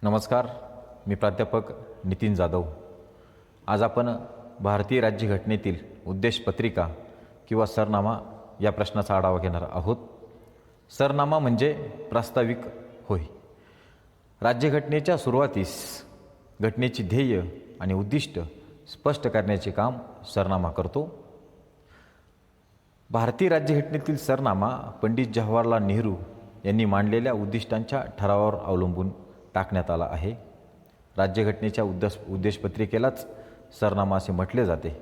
नमस्कार. मी प्राध्यापक नितीन जाधव. आज आपण भारतीय राज्यघटनेतील उद्देशपत्रिका किंवा सरनामा या प्रश्नाचा आढावा घेणार आहोत. सरनामा म्हणजे प्रास्ताविक होय. राज्यघटनेच्या सुरुवातीस घटनेची ध्येय आणि उद्दिष्ट स्पष्ट करण्याचे काम सरनामा करतो. भारतीय राज्यघटनेतील सरनामा पंडित जवाहरलाल नेहरू यांनी मांडलेल्या उद्दिष्टांच्या ठरावावर अवलंबून टाकण्यात आला आहे. राज्यघटनेच्या उद्देशपत्रिकेलाच सरनामा असे म्हटले जाते.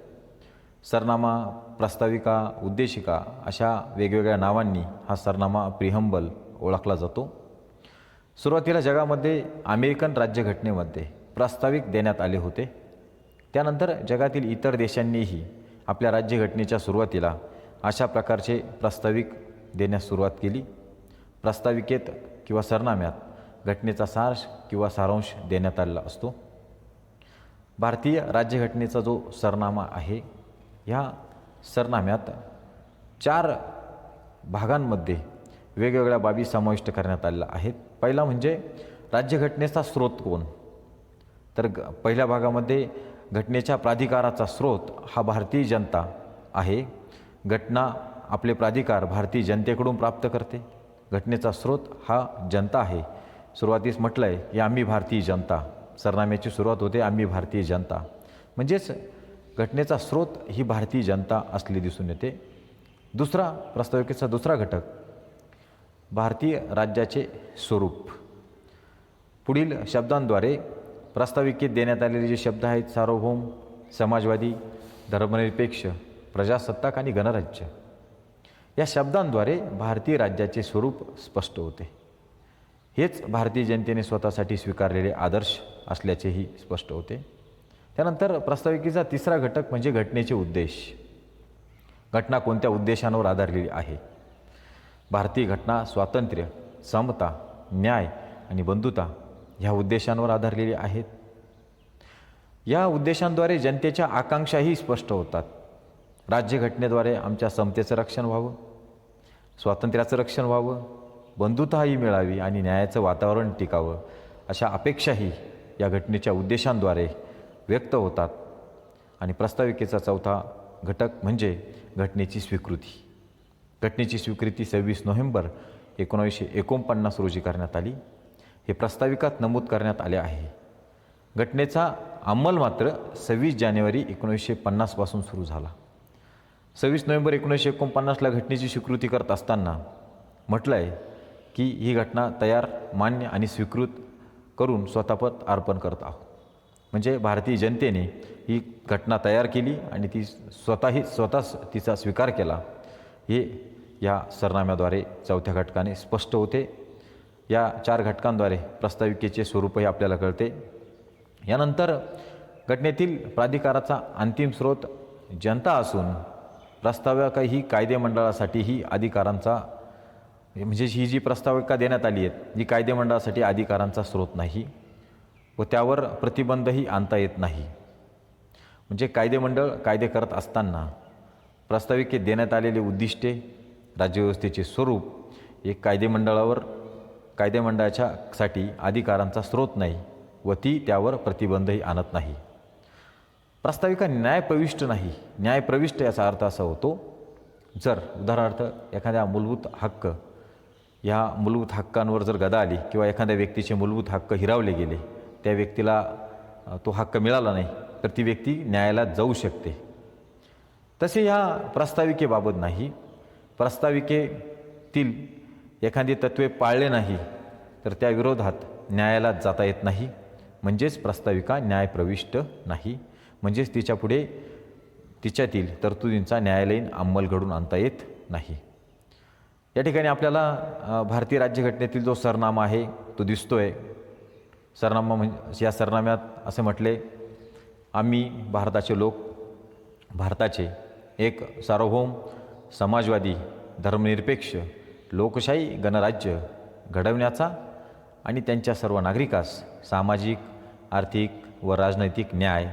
सरनामा, प्रस्ताविका, उद्देशिका अशा वेगवेगळ्या नावांनी हा सरनामा प्रिहंबल ओळखला जातो. सुरुवातीला जगामध्ये अमेरिकन राज्यघटनेमध्ये प्रास्ताविक देण्यात आले होते. त्यानंतर जगातील इतर देशांनीही आपल्या राज्यघटनेच्या सुरुवातीला अशा प्रकारचे प्रास्ताविक देण्यास सुरुवात केली. प्रास्ताविकेत किंवा सरनाम्यात घटनेचा सार किंवा सारांश देण्यात आलेला असतो. भारतीय राज्यघटनेचा जो सरनामा आहे, ह्या सरनाम्यात 4 भागांमध्ये वेगवेगळ्या बाबी समाविष्ट करण्यात आलेल्या आहेत. पहिला म्हणजे राज्यघटनेचा स्रोत कोण. तर पहिल्या भागामध्ये घटनेच्या प्राधिकाराचा स्रोत हा भारतीय जनता आहे. घटना आपले प्राधिकार भारतीय जनतेकडून प्राप्त करते. घटनेचा स्रोत हा जनता आहे. सुरुवातीस म्हटलं आहे की आम्ही भारतीय जनता. सरनाम्याची सुरुवात होते आम्ही भारतीय जनता. म्हणजेच घटनेचा स्रोत ही भारतीय जनता असली दिसून येते. दुसरा, प्रास्ताविकेचा दुसरा घटक भारतीय राज्याचे स्वरूप. पुढील शब्दांद्वारे प्रास्ताविकेत देण्यात आलेले जे शब्द आहेत, सार्वभौम, समाजवादी, धर्मनिरपेक्ष, प्रजासत्ताक आणि गणराज्य, या शब्दांद्वारे भारतीय राज्याचे स्वरूप स्पष्ट होते. हेच भारतीय जनतेने स्वतःसाठी स्वीकारलेले आदर्श असल्याचेही स्पष्ट होते. त्यानंतर प्रास्ताविकेचा तिसरा घटक म्हणजे घटनेचे उद्देश. घटना कोणत्या उद्देशांवर आधारलेली आहे. भारतीय घटना स्वातंत्र्य, समता, न्याय आणि बंधुता ह्या उद्देशांवर आधारलेली आहेत. या उद्देशांद्वारे जनतेच्या आकांक्षाही स्पष्ट होतात. राज्यघटनेद्वारे आमच्या समतेचं रक्षण व्हावं, स्वातंत्र्याचं रक्षण व्हावं, बंधुताही मिळावी आणि न्यायाचं वातावरण टिकावं, अशा अपेक्षाही या घटनेच्या उद्देशांद्वारे व्यक्त होतात. आणि प्रास्ताविकेचा चौथा घटक म्हणजे घटनेची स्वीकृती. घटनेची स्वीकृती 26 नोव्हेंबर 1949 रोजी करण्यात आली. हे प्रास्ताविकात नमूद करण्यात आले आहे. घटनेचा अंमल मात्र 26 जानेवारी 1950 पासून सुरू झाला. 26 नोव्हेंबर 1949ला घटनेची स्वीकृती करत असताना म्हटलं आहे की ही घटना तयार, मान्य आणि स्वीकृत करून स्वतःपद अर्पण करत आहोत. म्हणजे भारतीय जनतेने ही घटना तयार केली आणि ती स्वतःच तिचा स्वीकार केला, हे या सरनाम्याद्वारे चौथ्या घटकाने स्पष्ट होते. या 4 घटकांद्वारे प्रास्ताविकेचे स्वरूपही आपल्याला कळते. यानंतर घटनेतील प्राधिकाराचा अंतिम स्रोत जनता असून प्रास्ताविका ही कायदेमंडळासाठीही अधिकारांचा, म्हणजे ही जी प्रास्ताविका देण्यात आली आहे ही कायदेमंडळासाठी अधिकारांचा स्रोत नाही व त्यावर प्रतिबंधही आणता येत नाही. म्हणजे कायदेमंडळ कायदे करत असताना प्रास्ताविकेत देण्यात आलेले उद्दिष्टे, राज्यव्यवस्थेचे स्वरूप एक कायदेमंडळाच्यासाठी अधिकारांचा स्रोत नाही व ती त्यावर प्रतिबंधही आणत नाही. प्रास्ताविका न्यायप्रविष्ट नाही. न्यायप्रविष्ट याचा अर्थ असा होतो, जर उदाहरणार्थ एखाद्या मूलभूत हक्क, ह्या मूलभूत हक्कांवर जर गदा आली किंवा एखाद्या व्यक्तीचे मूलभूत हक्क हिरावले गेले, त्या व्यक्तीला तो हक्क मिळाला नाही, तर ती व्यक्ती न्यायालयात जाऊ शकते. तसे ह्या प्रास्ताविकेबाबत नाही. प्रास्ताविकेतील एखादी तत्त्वे पाळले नाही तर त्या विरोधात न्यायालयात जाता येत नाही. म्हणजेच प्रास्ताविका न्यायप्रविष्ट नाही. म्हणजेच तिच्यापुढे तिच्यातील तरतुदींचा न्यायालयीन अंमल घडून आणता येत नाही. या ठिकाणी आपल्याला भारतीय राज्यघटनेतील जो सरनामा आहे तो दिसतो आहे. सरनामा म्हणजे या सरनाम्यात असे म्हटले, आम्ही भारताचे लोक भारताचे एक सार्वभौम, समाजवादी, धर्मनिरपेक्ष, लोकशाही गणराज्य घडवण्याचा आणि त्यांच्या सर्व नागरिकास सामाजिक, आर्थिक व राजनैतिक न्याय,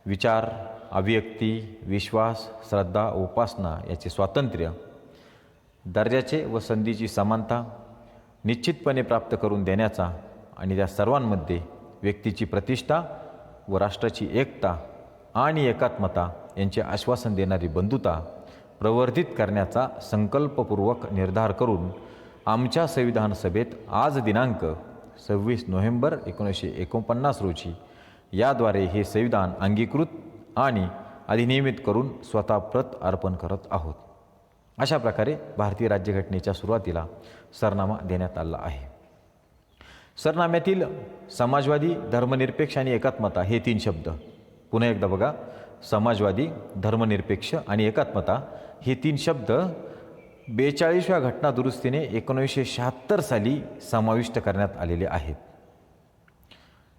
विचार, अभिव्यक्ती, विश्वास, श्रद्धा, उपासना याचे स्वातंत्र्य, दर्जाचे व संधीची समानता निश्चितपणे प्राप्त करून देण्याचा आणि त्या सर्वांमध्ये व्यक्तीची प्रतिष्ठा व राष्ट्राची एकता आणि एकात्मता यांचे आश्वासन देणारी बंधुता प्रवर्धित करण्याचा संकल्पपूर्वक निर्धार करून आमच्या संविधान सभेत आज दिनांक 26 नोव्हेंबर 1949 रोजी याद्वारे हे संविधान अंगीकृत आणि अधिनियमित करून स्वतः प्रत अर्पण करत आहोत. अशा प्रकारे भारतीय राज्यघटनेच्या सुरुवातीला सरनामा देण्यात आला आहे. सरनाम्यातील समाजवादी, धर्मनिरपेक्ष आणि एकात्मता हे 3 शब्द पुन्हा एकदा बघा. समाजवादी, धर्मनिरपेक्ष आणि एकात्मता हे 3 शब्द 42व्या घटनादुरुस्तीने 1976 साली समाविष्ट करण्यात आलेले आहेत.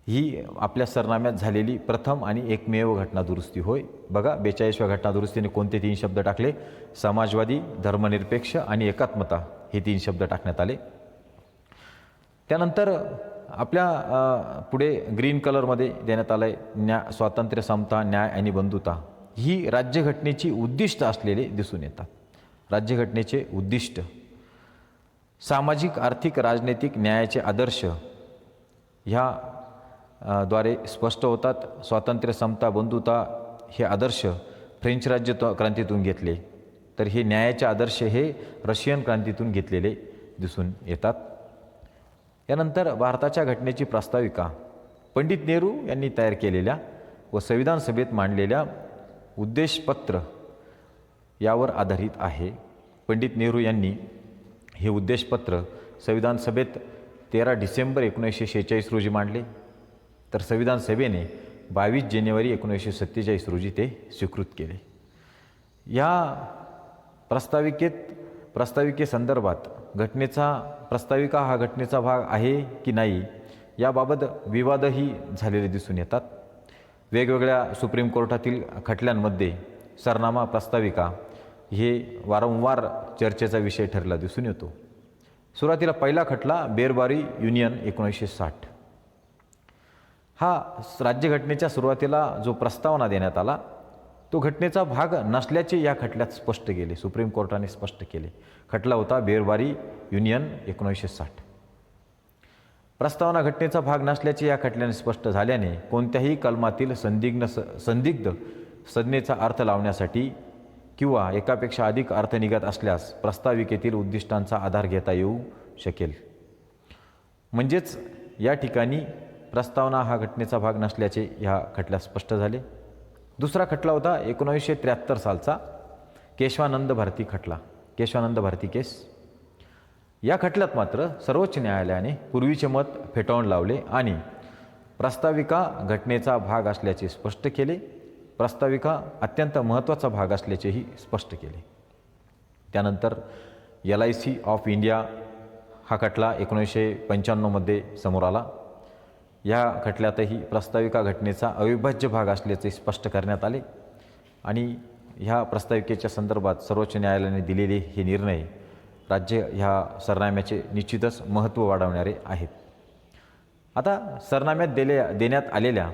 ही आपल्या सरनाम्यात झालेली प्रथम आणि एकमेव घटनादुरुस्ती होय. बघा, 42व्या घटनादुरुस्तीने कोणते 3 शब्द टाकले? समाजवादी, धर्मनिरपेक्ष आणि एकात्मता हे 3 शब्द टाकण्यात आले. त्यानंतर आपल्या पुढे ग्रीन कलरमध्ये देण्यात आलं आहे स्वातंत्र्य, समता, न्याय आणि बंधुता. ही राज्यघटनेची उद्दिष्ट असलेले दिसून येतात. राज्यघटनेचे उद्दिष्ट सामाजिक, आर्थिक, राजनैतिक न्यायाचे आदर्श ह्या द्वारे स्पष्ट होतात. स्वातंत्र्य, समता, बंधुता हे आदर्श फ्रेंच राज्य क्रांतीतून घेतले, तर हे न्यायाचे आदर्श हे रशियन क्रांतीतून घेतलेले दिसून येतात. यानंतर भारताच्या घटनेची प्रास्ताविका पंडित नेहरू यांनी तयार केलेल्या व संविधान सभेत मांडलेल्या उद्देशपत्र यावर आधारित आहे. पंडित नेहरू यांनी हे उद्देशपत्र संविधान सभेत 13 डिसेंबर 1946 रोजी मांडले, तर संविधान सभेने 22 जानेवारी 1947 रोजी ते स्वीकृत केले. या प्रस्ताविकेसंदर्भात प्रस्ताविका हा घटनेचा भाग आहे की नाही याबाबत विवादही झालेले दिसून येतात. वेगवेगळ्या सुप्रीम कोर्टातील खटल्यांमध्ये सरनामा, प्रस्ताविका हे वारंवार चर्चेचा विषय ठरला दिसून येतो. सुरुवातीला पहिला खटला बेरबारी युनियन 1960. हा राज्यघटनेच्या सुरुवातीला जो प्रस्तावना देण्यात आला तो घटनेचा भाग नसल्याचे या खटल्यात स्पष्ट केले. सुप्रीम कोर्टाने स्पष्ट केले. खटला होता बेरबारी युनियन 1960. प्रस्तावना घटनेचा भाग नसल्याचे या खटल्याने स्पष्ट झाल्याने कोणत्याही कलमातील संदिग्ध संज्ञेचा अर्थ लावण्यासाठी किंवा एकापेक्षा अधिक अर्थ निघत असल्यास प्रस्ताविकेतील उद्दिष्टांचा आधार घेता येऊ शकेल. म्हणजेच या ठिकाणी प्रस्तावना हा घटनेचा भाग नसल्याचे ह्या खटल्यात स्पष्ट झाले. दुसरा खटला होता 1973 सालचा केशवानंद भारती खटला, केशवानंद भारती केस. या खटल्यात मात्र सर्वोच्च न्यायालयाने पूर्वीचे मत फेटाळून लावले आणि प्रस्ताविका घटनेचा भाग असल्याचे स्पष्ट केले. प्रस्ताविका अत्यंत महत्त्वाचा भाग असल्याचेही स्पष्ट केले. त्यानंतर LIC ऑफ इंडिया हा खटला 1995मध्ये समोर आला. या खटल्यातही प्रस्ताविका घटनेचा अविभाज्य भाग असल्याचे स्पष्ट करण्यात आले आणि ह्या प्रस्ताविकेच्या संदर्भात सर्वोच्च न्यायालयाने दिलेले हे निर्णय ह्या सरनाम्याचे निश्चितच महत्त्व वाढवणारे आहेत. आता सरनाम्यात देण्यात आलेल्या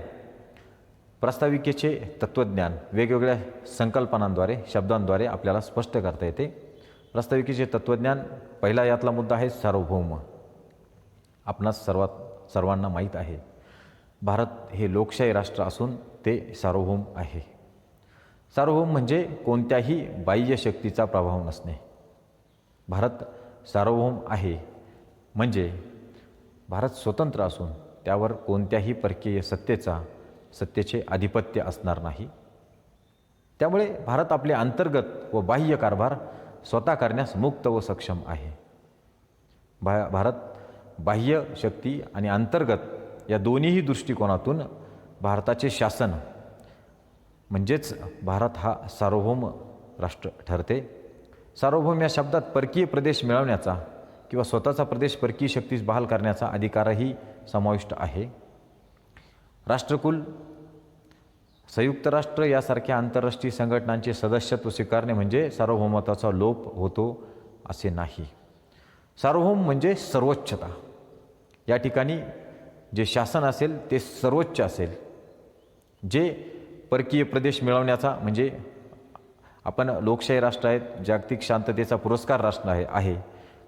प्रस्ताविकेचे तत्त्वज्ञान वेगवेगळ्या संकल्पनांद्वारे, शब्दांद्वारे आपल्याला स्पष्ट करता येते. प्रस्ताविकेचे तत्त्वज्ञान, पहिला यातला मुद्दा आहे सार्वभौम. आपणास सर्वांना माहीत आहे, भारत हे लोकशाही राष्ट्र असून ते सार्वभौम आहे. सार्वभौम म्हणजे कोणत्याही बाह्य शक्तीचा प्रभाव नसणे. भारत सार्वभौम आहे म्हणजे भारत स्वतंत्र असून त्यावर कोणत्याही परकीय सत्तेचे आधिपत्य असणार नाही. त्यामुळे भारत आपले अंतर्गत व बाह्य कारभार स्वतः करण्यास मुक्त व सक्षम आहे. भारत बाह्य शक्ती आणि अंतर्गत या दोन्हीही दृष्टिकोनातून भारताचे शासन म्हणजेच भारत हा सार्वभौम राष्ट्र ठरते. सार्वभौम या शब्दात परकीय प्रदेश मिळवण्याचा किंवा स्वतःचा प्रदेश परकीय शक्तीस बहाल करण्याचा अधिकारही समाविष्ट आहे. राष्ट्रकुल, संयुक्त राष्ट्र यासारख्या आंतरराष्ट्रीय संघटनांचे सदस्यत्व स्वीकारणे म्हणजे सार्वभौमत्वाचा लोप होतो असे नाही. सार्वभौम म्हणजे सर्वोच्चता. या ठिकाणी जे शासन असेल ते सर्वोच्च असेल. जे परकीय प्रदेश मिळवण्याचा म्हणजे आपण लोकशाही राष्ट्र आहेत, जागतिक शांततेचा पुरस्कार राष्ट्र आहे,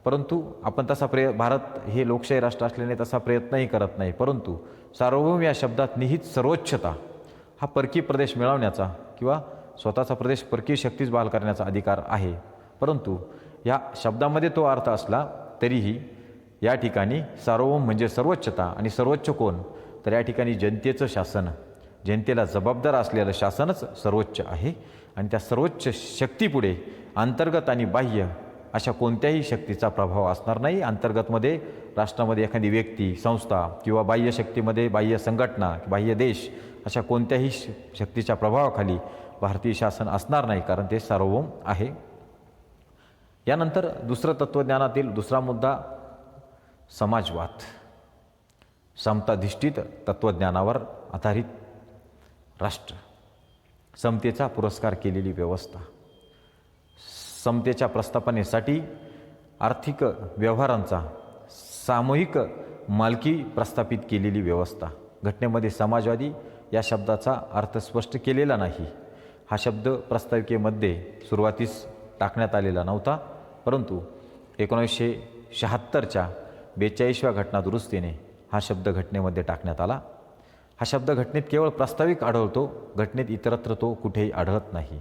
परंतु आपण तसा भारत हे लोकशाही राष्ट्र असल्याने तसा प्रयत्नही करत नाही. परंतु सार्वभौम या शब्दात निहित सर्वोच्चता हा परकीय प्रदेश मिळवण्याचा किंवा स्वतःचा प्रदेश परकीय शक्तीच बहाल करण्याचा अधिकार आहे. परंतु या शब्दामध्ये तो अर्थ असला तरीही या ठिकाणी सार्वभौम म्हणजे सर्वोच्चता, आणि सर्वोच्च कोण, तर या ठिकाणी जनतेचं शासन, जनतेला जबाबदार असलेलं शासनच सर्वोच्च आहे. आणि त्या सर्वोच्च शक्तीपुढे अंतर्गत आणि बाह्य अशा कोणत्याही शक्तीचा प्रभाव असणार नाही. अंतर्गतमध्ये राष्ट्रामध्ये एखादी व्यक्ती, संस्था किंवा बाह्य शक्तीमध्ये बाह्य संघटना, बाह्य देश अशा कोणत्याही शक्तीच्या प्रभावाखाली भारतीय शासन असणार नाही, कारण ते सार्वभौम आहे. यानंतर दुसरं तत्त्वज्ञानातील दुसरा मुद्दा समाजवाद. समताधिष्ठित तत्त्वज्ञानावर आधारित राष्ट्र, समतेचा पुरस्कार केलेली व्यवस्था, समतेच्या प्रस्थापनेसाठी आर्थिक व्यवहारांचा सामूहिक मालकी प्रस्थापित केलेली व्यवस्था. घटनेमध्ये समाजवादी या शब्दाचा अर्थ स्पष्ट केलेला नाही. हा शब्द प्रस्ताविकेमध्ये सुरुवातीस टाकण्यात आलेला नव्हता, परंतु 1976च्या 42व्या घटनादुरुस्तीने हा शब्द घटनेमध्ये टाकण्यात आला. हा शब्द घटनेत केवळ प्रास्ताविक आढळतो, घटनेत इतरत्र तो कुठेही आढळत नाही.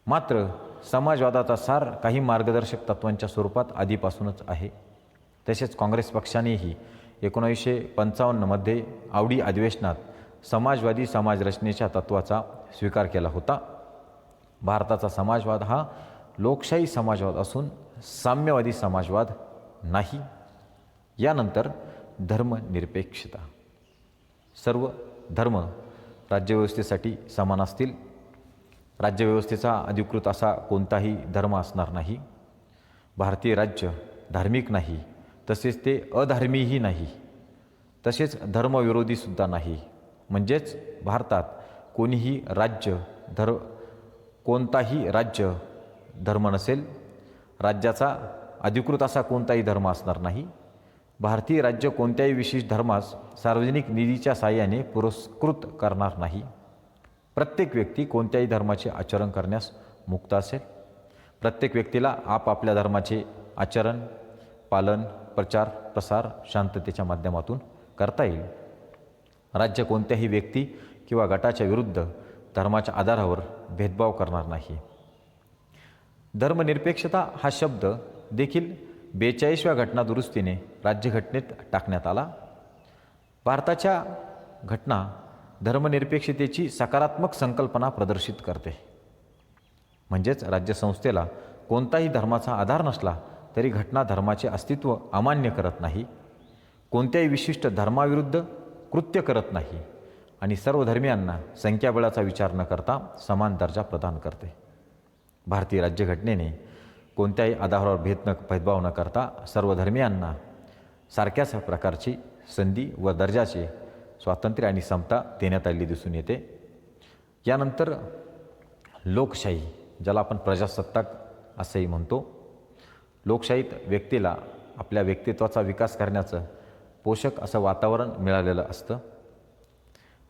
मात्र समाजवादाचा सार काही मार्गदर्शक तत्त्वांच्या स्वरूपात आधीपासूनच आहे. तसेच काँग्रेस पक्षानेही 1955मध्ये आवडी अधिवेशनात समाजवादी समाजरचनेच्या तत्त्वाचा स्वीकार केला होता. भारताचा समाजवाद हा लोकशाही समाजवाद असून साम्यवादी समाजवाद नाही. यानंतर धर्मनिरपेक्षता. सर्व धर्म राज्यव्यवस्थेसाठी समान असतील. राज्यव्यवस्थेचा अधिकृत असा कोणताही धर्म असणार नाही. भारतीय राज्य धार्मिक नाही, तसेच ते अधार्मीही नाही, तसेच धर्मविरोधीसुद्धा नाही. म्हणजेच भारतात कोणताही राज्य धर्म नसेल. राज्याचा अधिकृत असा कोणताही धर्म असणार नाही. भारतीय राज्य कोणत्याही विशेष धर्मास सार्वजनिक निधीच्या साहाय्याने पुरस्कृत करणार नाही. प्रत्येक व्यक्ती कोणत्याही धर्माचे आचरण करण्यास मुक्त असेल. प्रत्येक व्यक्तीला आपापल्या धर्माचे आचरण, पालन, प्रचार, प्रसार शांततेच्या माध्यमातून करता येईल. राज्य कोणत्याही व्यक्ती किंवा गटाच्या विरुद्ध धर्माच्या आधारावर भेदभाव करणार नाही. धर्मनिरपेक्षता हा शब्द देखील 42व्या घटनादुरुस्तीने राज्यघटनेत टाकण्यात आला. भारताच्या घटना धर्मनिरपेक्षतेची सकारात्मक संकल्पना प्रदर्शित करते. म्हणजेच राज्यसंस्थेला कोणताही धर्माचा आधार नसला तरी घटना धर्माचे अस्तित्व अमान्य करत नाही, कोणत्याही विशिष्ट धर्माविरुद्ध कृत्य करत नाही आणि सर्व धर्मियांना संख्याबळाचा विचार न करता समान दर्जा प्रदान करते. भारतीय राज्यघटनेने कोणत्याही आधारावर भेदभाव न करता सर्व धर्मियांना सारख्याच प्रकारची संधी व दर्जाचे स्वातंत्र्य आणि समता देण्यात आलेली दिसून येते. यानंतर लोकशाही, ज्याला आपण प्रजासत्ताक असंही म्हणतो. लोकशाहीत व्यक्तीला आपल्या व्यक्तित्वाचा विकास करण्याचं पोषक असं वातावरण मिळालेलं असतं.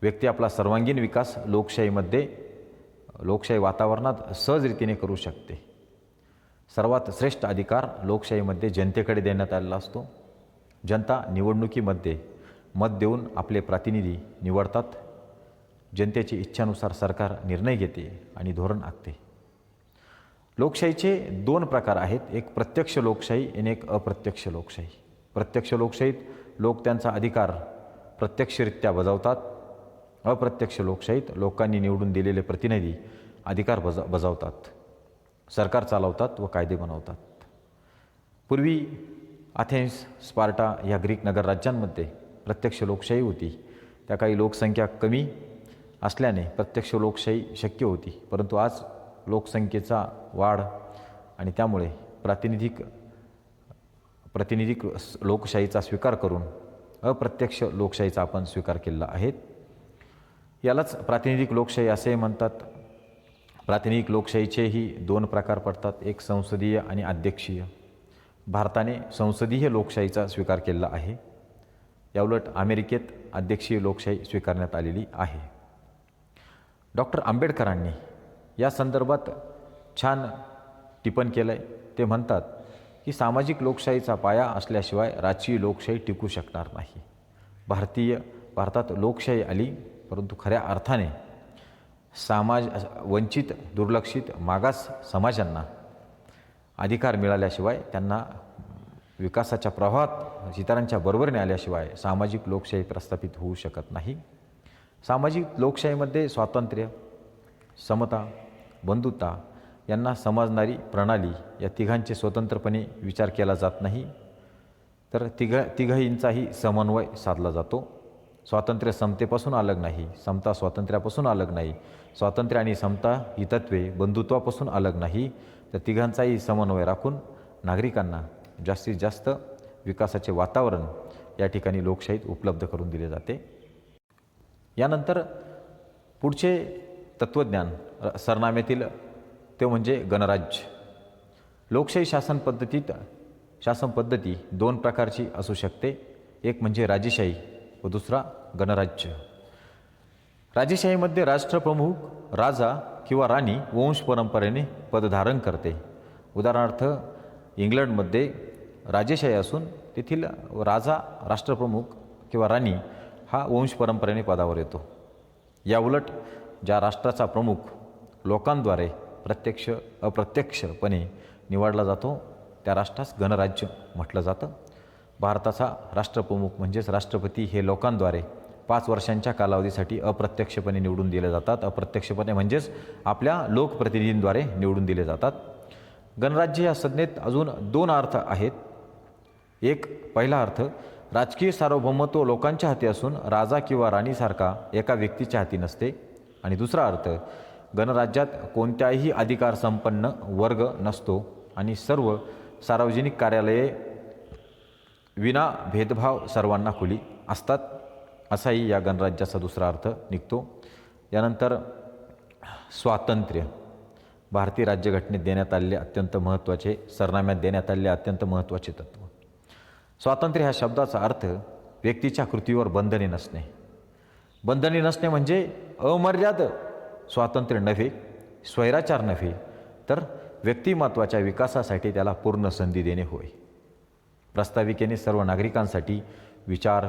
व्यक्ती आपला सर्वांगीण विकास लोकशाही वातावरणात सहजरीतीने करू शकते. सर्वात श्रेष्ठ अधिकार लोकशाहीमध्ये जनतेकडे देण्यात आलेला असतो. जनता निवडणुकीमध्ये मत देऊन आपले प्रतिनिधी निवडतात. जनतेची इच्छानुसार सरकार निर्णय घेते आणि धोरण आखते. लोकशाहीचे 2 प्रकार आहेत, एक प्रत्यक्ष लोकशाही आणि एक अप्रत्यक्ष लोकशाही. प्रत्यक्ष लोकशाहीत लोक त्यांचा अधिकार प्रत्यक्षरित्या बजावतात. अप्रत्यक्ष लोकशाहीत लोकांनी निवडून दिलेले प्रतिनिधी अधिकार बजावतात, सरकार चालवतात व कायदे बनवतात. पूर्वी अथेन्स, स्पार्टा या ग्रीक नगरराज्यांमध्ये प्रत्यक्ष लोकशाही होती. त्या काही लोकसंख्या कमी असल्याने प्रत्यक्ष लोकशाही शक्य होती. परंतु आज लोकसंख्येचा वाढ आणि त्यामुळे प्रातिनिधिक लोकशाहीचा स्वीकार करून अप्रत्यक्ष लोकशाहीचा आपण स्वीकार केलेला आहे. यालाच प्रातिनिधिक लोकशाही असे म्हणतात. प्रातिनिधिक लोकशाहीचेही 2 प्रकार पडतात, एक संसदीय आणि अध्यक्षीय. भारताने संसदीय लोकशाहीचा स्वीकार केलेला आहे. याउलट अमेरिकेत अध्यक्षीय लोकशाही स्वीकारण्यात आलेली आहे. डॉक्टर आंबेडकरांनी या संदर्भात छान टिप्पण केलं आहे. ते म्हणतात की सामाजिक लोकशाहीचा पाया असल्याशिवाय राजकीय लोकशाही टिकू शकणार नाही. भारतात लोकशाही आली, परंतु खऱ्या अर्थाने वंचित, दुर्लक्षित, मागास समाजांना अधिकार मिळाल्याशिवाय, त्यांना विकासाच्या प्रवाहात इतरांच्या बरोबरीने आल्याशिवाय सामाजिक लोकशाही प्रस्थापित होऊ शकत नाही. सामाजिक लोकशाहीमध्ये स्वातंत्र्य, समता, बंधुता यांना समजणारी प्रणाली या तिघांचे स्वतंत्रपणे विचार केला जात नाही, तर तिघहींचाही समन्वय साधला जातो. स्वातंत्र्य समतेपासून अलग नाही, समता स्वातंत्र्यापासून अलग नाही, स्वातंत्र्य आणि समता ही तत्त्वे बंधुत्वापासून अलग नाही, तर तिघांचाही समन्वय राखून नागरिकांना जास्तीत जास्त विकासाचे वातावरण या ठिकाणी लोकशाहीत उपलब्ध करून दिले जाते. यानंतर पुढचे तत्त्वज्ञान सरनाम्यातील ते म्हणजे गणराज्य. लोकशाही शासन पद्धती दोन प्रकारची असू शकते. एक म्हणजे राजेशाही व दुसरा गणराज्य. राजेशाहीमध्ये राष्ट्रप्रमुख राजा किंवा राणी वंश परंपरेने पदधारण करते. उदाहरणार्थ इंग्लंडमध्ये राजेशाही असून तेथील राजा, राष्ट्रप्रमुख किंवा राणी हा वंश परंपरेने पदावर येतो. याउलट ज्या राष्ट्राचा प्रमुख लोकांद्वारे प्रत्यक्ष अप्रत्यक्षपणे निवडला जातो त्या राष्ट्रास गणराज्य म्हटलं जातं. भारताचा राष्ट्रप्रमुख म्हणजेच राष्ट्रपती हे लोकांद्वारे 5 वर्षांच्या कालावधीसाठी अप्रत्यक्षपणे निवडून दिले जातात. अप्रत्यक्षपणे म्हणजेच आपल्या लोकप्रतिनिधींद्वारे निवडून दिले जातात. गणराज्य या संज्ञेत अजून 2 अर्थ आहेत. पहिला अर्थ राजकीय सार्वभौमत्व लोकांच्या हाती असून राजा किंवा राणीसारखा एका व्यक्तीच्या हाती नसते. आणि दुसरा अर्थ गणराज्यात कोणत्याही अधिकार संपन्न वर्ग नसतो आणि सर्व सार्वजनिक कार्यालये विना भेदभाव सर्वांना खुली असतात, असाही या गणराज्याचा दुसरा अर्थ निघतो. यानंतर स्वातंत्र्य. भारतीय राज्यघटनेत देण्यात आलेले अत्यंत महत्त्वाचे, सरनाम्यात देण्यात आलेले अत्यंत महत्त्वाचे तत्त्व. स्वातंत्र्य ह्या शब्दाचा अर्थ व्यक्तीच्या कृतीवर बंधने नसणे. बंधने नसणे म्हणजे अमर्याद स्वातंत्र्य नव्हे, स्वैराचार नव्हे, तर व्यक्तिमत्वाच्या विकासासाठी त्याला पूर्ण संधी देणे होय. प्रस्ताविकेने सर्व नागरिकांसाठी विचार,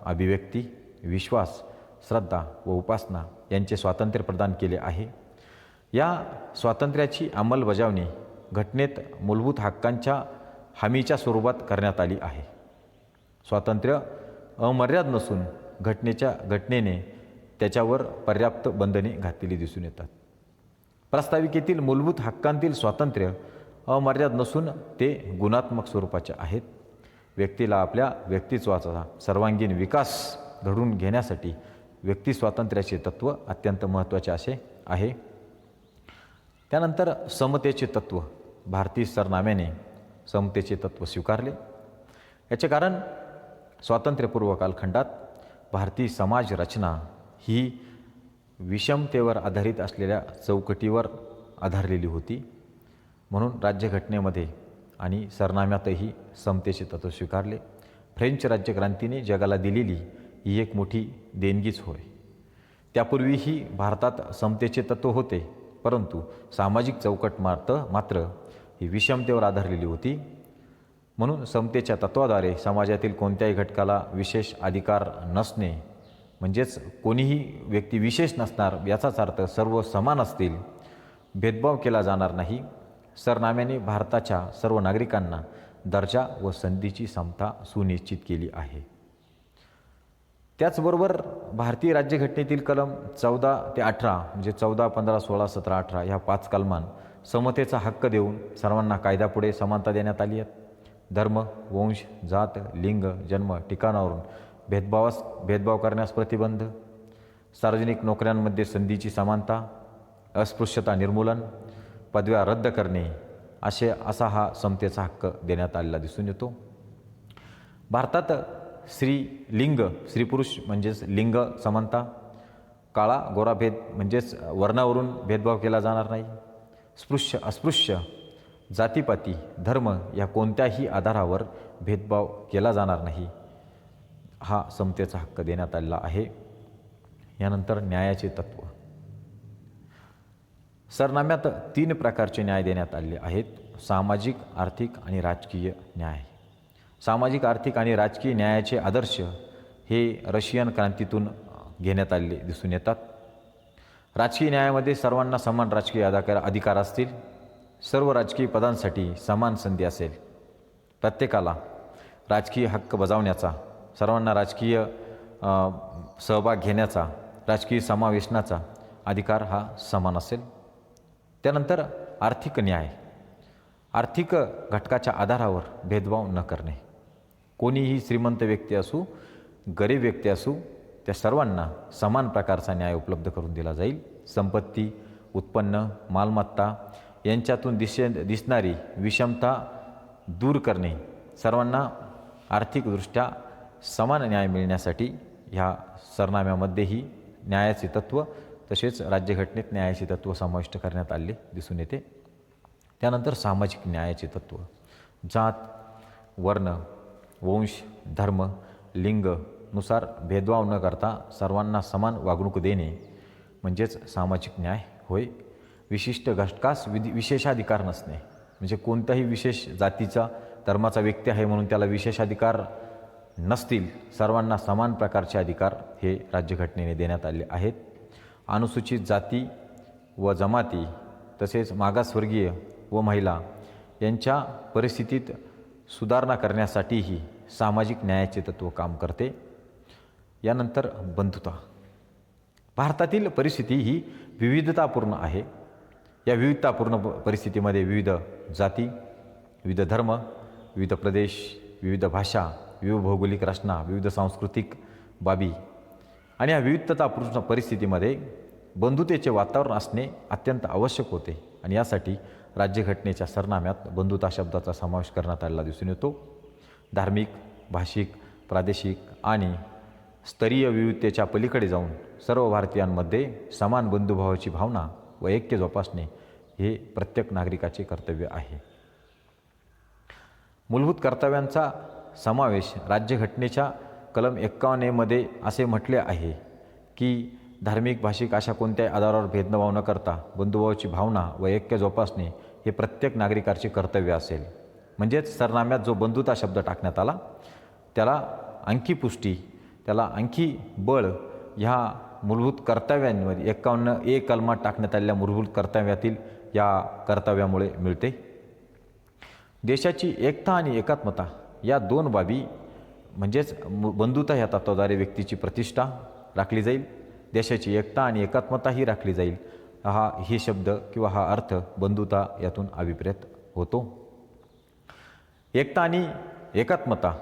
अभिव्यक्ती, विश्वास, श्रद्धा व उपासना यांचे स्वातंत्र्य प्रदान केले आहे. या स्वातंत्र्याची अंमलबजावणी घटनेत मूलभूत हक्कांच्या हमीच्या स्वरूपात करण्यात आली आहे. स्वातंत्र्य अमर्याद नसून घटनेने त्याच्यावर पर्याप्त बंधने घातलेली दिसून येतात. प्रस्ताविकेतील मूलभूत हक्कांतील स्वातंत्र्य अमर्याद नसून ते गुणात्मक स्वरूपाचे आहेत. व्यक्तीला आपल्या व्यक्तित्वाचा सर्वांगीण विकास घडवून घेण्यासाठी व्यक्ती स्वातंत्र्याचे तत्त्व अत्यंत महत्त्वाचे असे आहे. त्यानंतर समतेचे तत्त्व. भारतीय सरनाम्याने समतेचे तत्त्व स्वीकारले. याचे कारण स्वातंत्र्यपूर्व कालखंडात भारतीय समाज रचना ही विषमतेवर आधारित असलेल्या चौकटीवर आधारलेली होती. म्हणून राज्यघटनेमध्ये आणि सरनाम्यातही समतेचे तत्त्व स्वीकारले. फ्रेंच राज्यक्रांतीने जगाला दिलेली ही एक मोठी देणगीच होय. त्यापूर्वीही भारतात समतेचे तत्त्व होते, परंतु सामाजिक चौकट मात्र ही विषमतेवर आधारलेली होती. म्हणून समतेच्या तत्त्वाद्वारे समाजातील कोणत्याही घटकाला विशेष अधिकार नसणे, म्हणजेच कोणीही व्यक्ती विशेष नसणार याचाच अर्थ सर्व समान असतील, भेदभाव केला जाणार नाही. सरनाम्याने भारताच्या सर्व नागरिकांना दर्जा व संधीची समता सुनिश्चित केली आहे. त्याचबरोबर भारतीय राज्यघटनेतील कलम 14 ते 18 म्हणजे 14, 15, 16, 17, 18 ह्या 5 कलमान समतेचा हक्क देऊन सर्वांना कायद्यापुढे समानता देण्यात आली आहे. धर्म, वंश, जात, लिंग, जन्म, ठिकाणावरून भेदभाव करण्यास प्रतिबंध, सार्वजनिक नोकऱ्यांमध्ये संधीची समानता, अस्पृश्यता निर्मूलन, पदव्या रद्द करणे असा हा समतेचा हक्क देण्यात आलेला दिसून येतो. भारतात स्त्री पुरुष म्हणजेच लिंग समानता, काळा गोरा भेद म्हणजेच वर्णावरून भेदभाव केला जाणार नाही, अस्पृश्य, जातीपाती, धर्म या कोणत्याही आधारावर भेदभाव केला जाणार नाही, हा समतेचा हक्क देण्यात आलेला आहे. यानंतर न्यायाचे तत्त्व. सरनाम्यात 3 प्रकारचे न्याय देण्यात आले आहेत. सामाजिक, आर्थिक आणि राजकीय न्याय. सामाजिक, आर्थिक आणि राजकीय न्यायाचे आदर्श हे रशियन क्रांतीतून घेण्यात आलेले दिसून येतात. राजकीय न्यायामध्ये सर्वांना समान राजकीय अधिकार असतील. सर्व राजकीय पदांसाठी समान संधी असेल. प्रत्येकाला राजकीय हक्क बजावण्याचा, सर्वांना राजकीय सहभाग घेण्याचा, राजकीय समावेशनाचा अधिकार हा समान असेल. त्यानंतर आर्थिक न्याय. आर्थिक घटकाच्या आधारावर भेदभाव न करणे. कोणीही श्रीमंत व्यक्ती असू, गरीब व्यक्ती असू, त्या सर्वांना समान प्रकारचा न्याय उपलब्ध करून दिला जाईल. संपत्ती, उत्पन्न, मालमत्ता यांच्यातून दिसणारी विषमता दूर करणे, सर्वांना आर्थिकदृष्ट्या समान न्याय मिळण्यासाठी ह्या सरनाम्यामध्येही न्यायाचे तत्त्व तसेच राज्यघटनेत न्यायाचे तत्त्व समाविष्ट करण्यात आले दिसून येते. त्यानंतर सामाजिक न्यायाचे तत्त्व. जात, वर्ण, वंश, धर्म, लिंग नुसार भेदभाव न करता सर्वांना समान वागणूक देणे म्हणजेच सामाजिक न्याय होय. विशिष्ट घटकास विशेषाधिकार नसणे, म्हणजे कोणताही विशेष जातीचा, धर्माचा व्यक्ती आहे म्हणून त्याला विशेषाधिकार नसतील. सर्वांना समान प्रकारचे अधिकार हे राज्यघटनेने देण्यात आले आहेत. अनुसूचित जाती व जमाती तसेच मागासवर्गीय व महिला यांच्या परिस्थितीत सुधारणा करण्यासाठीही सामाजिक न्यायाचे तत्त्व काम करते. यानंतर बंधुता. भारतातील परिस्थिती ही विविधतापूर्ण आहे. या विविधतापूर्ण परिस्थितीमध्ये विविध जाती, विविध धर्म, विविध प्रदेश, विविध भाषा, विविध भौगोलिक रचना, विविध सांस्कृतिक बाबी आणि या विविधतापूर्ण परिस्थितीमध्ये बंधुतेचे वातावरण असणे अत्यंत आवश्यक होते आणि यासाठी राज्यघटनेच्या सरनाम्यात बंधुता शब्दाचा समावेश करण्यात आलेला दिसून येतो. धार्मिक, भाषिक, प्रादेशिक आणि स्तरीय विविधतेच्या पलीकडे जाऊन सर्व भारतीयांमध्ये समान बंधुभावाची भावना व ऐक्य जोपासणे हे प्रत्येक नागरिकाचे कर्तव्य आहे. मूलभूत कर्तव्यांचा समावेश राज्यघटनेच्या कलम 51 मध्ये असे म्हटले आहे की धार्मिक, भाषिक अशा कोणत्याही आधारावर भेदभाव न करता बंधुभावाची भावना व ऐक्य जोपासणे हे प्रत्येक नागरिकाचे कर्तव्य असेल. म्हणजेच सरनाम्यात जो बंधुता शब्द टाकण्यात आला त्याला आणखी पुष्टी, त्याला आणखी बळ ह्या मूलभूत कर्तव्यांमध्ये 51A कलमात टाकण्यात आलेल्या मूलभूत कर्तव्यातील या कर्तव्यामुळे मिळते. देशाची एकता आणि एकात्मता या दोन बाबी म्हणजेच बंधुता ह्या तत्त्वाद्वारे व्यक्तीची प्रतिष्ठा राखली जाईल. देशाची एकता आणि एकात्मता ही राखली जाईल. हे शब्द किंवा हा अर्थ बंधुता यातून अभिप्रेत होतो. एकता आणि एकात्मता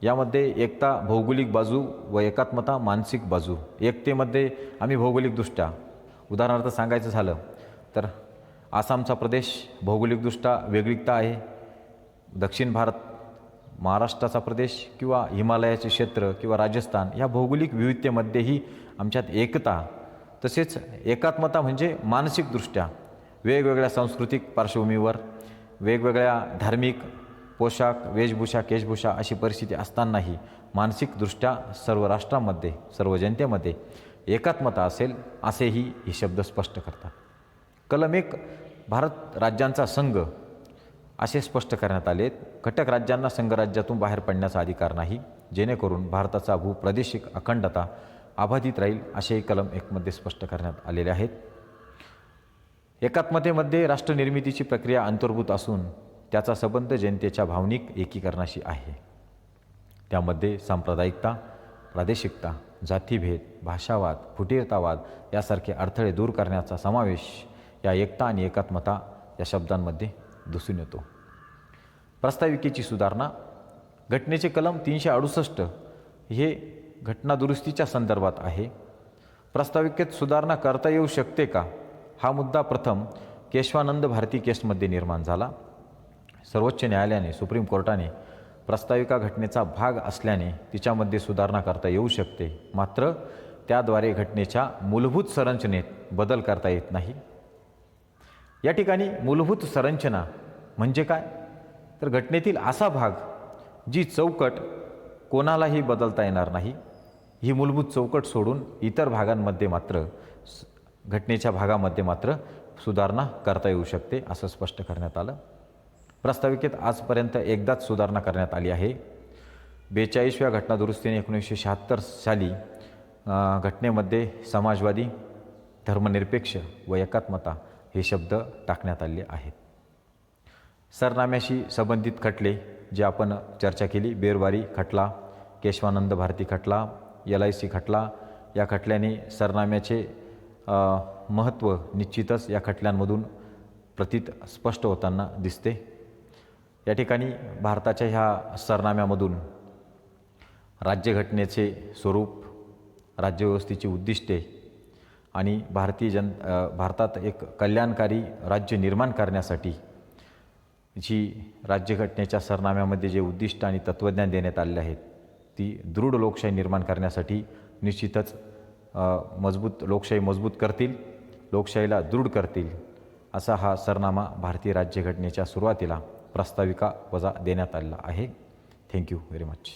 यामध्ये एकता भौगोलिक बाजू व एकात्मता मानसिक बाजू. एकतेमध्ये आम्ही भौगोलिकदृष्ट्या उदाहरणार्थ सांगायचं झालं तर आसामचा प्रदेश भौगोलिकदृष्ट्या वेगळीकता आहे. दक्षिण भारत, महाराष्ट्राचा प्रदेश किंवा हिमालयाचे क्षेत्र किंवा राजस्थान या भौगोलिक विविधतेमध्येही आमच्यात एकता तसेच एकात्मता म्हणजे मानसिकदृष्ट्या वेगवेगळ्या सांस्कृतिक पार्श्वभूमीवर वेगवेगळ्या धार्मिक पोशाख, वेशभूषा, केशभूषा अशी परिस्थिती असतानाही मानसिकदृष्ट्या सर्व राष्ट्रांमध्ये, सर्व जनतेमध्ये एकात्मता असेल असेही हे शब्द स्पष्ट करतात. कलम 1 भारत राज्यांचा संघ असे स्पष्ट करण्यात आले. घटक राज्यांना संघराज्यातून बाहेर पडण्याचा अधिकार नाही, जेणेकरून भारताचा भूप्रादेशिक अखंडता अबाधित राहील असेही कलम 1 मध्ये स्पष्ट करण्यात आलेले आहेत. एकात्मतेमध्ये राष्ट्रनिर्मितीची प्रक्रिया अंतर्भूत असून त्याचा संबंध जनतेच्या भावनिक एकीकरणाशी आहे. त्यामध्ये सांप्रदायिकता, प्रादेशिकता, जातीभेद, भाषावाद, फुटीरतावाद यासारखे अडथळे दूर करण्याचा समावेश या एकता आणि एकात्मता या शब्दांमध्ये दिसून येतो. प्रस्ताविकेची सुधारणा. घटनेचे कलम 368 हे घटनादुरुस्तीच्या संदर्भात आहे. प्रस्ताविकेत सुधारणा करता येऊ शकते का हा मुद्दा प्रथम केशवानंद भारती केसमध्ये निर्माण झाला. सर्वोच्च न्यायालयाने, सुप्रीम कोर्टाने प्रस्ताविका घटनेचा भाग असल्याने तिच्यामध्ये सुधारणा करता येऊ शकते, मात्र त्याद्वारे घटनेच्या मूलभूत संरचनेत बदल करता येत नाही. या ठिकाणी मूलभूत संरचना म्हणजे काय तर घटनेतील असा भाग जी चौकट कोणालाही बदलता येणार नाही. ही मूलभूत चौकट सोडून इतर भागांमध्ये मात्र घटनेच्या भागामध्ये मात्र सुधारणा करता येऊ शकते असं स्पष्ट करण्यात आलं. प्रस्ताविकेत आजपर्यंत एकदाच सुधारणा करण्यात आली आहे. 42व्या घटनादुरुस्तीने 1976 साली घटनेमध्ये समाजवादी, धर्मनिरपेक्ष व एकात्मता हे शब्द टाकण्यात आले आहेत. सरनाम्याशी संबंधित खटले जे आपण चर्चा केली, बेरवारी खटला, केशवानंद भारती खटला, LIC खटला, या खटल्याने सरनाम्याचे महत्त्व निश्चितच या खटल्यांमधून प्रतीत स्पष्ट होताना दिसते. या ठिकाणी भारताच्या ह्या सरनाम्यामधून राज्यघटनेचे स्वरूप, राज्यव्यवस्थेची उद्दिष्टे आणि भारतात एक कल्याणकारी राज्य निर्माण करण्यासाठी जी राज्यघटनेच्या सरनाम्यामध्ये जे उद्दिष्ट आणि तत्त्वज्ञान देण्यात आलेले आहेत ती दृढ लोकशाही निर्माण करण्यासाठी निश्चितच लोकशाही मजबूत करतील, लोकशाहीला दृढ करतील असा हा सरनामा भारतीय राज्यघटनेच्या सुरुवातीला प्रस्ताविका वजा देण्यात आलेला आहे. Thank you very much.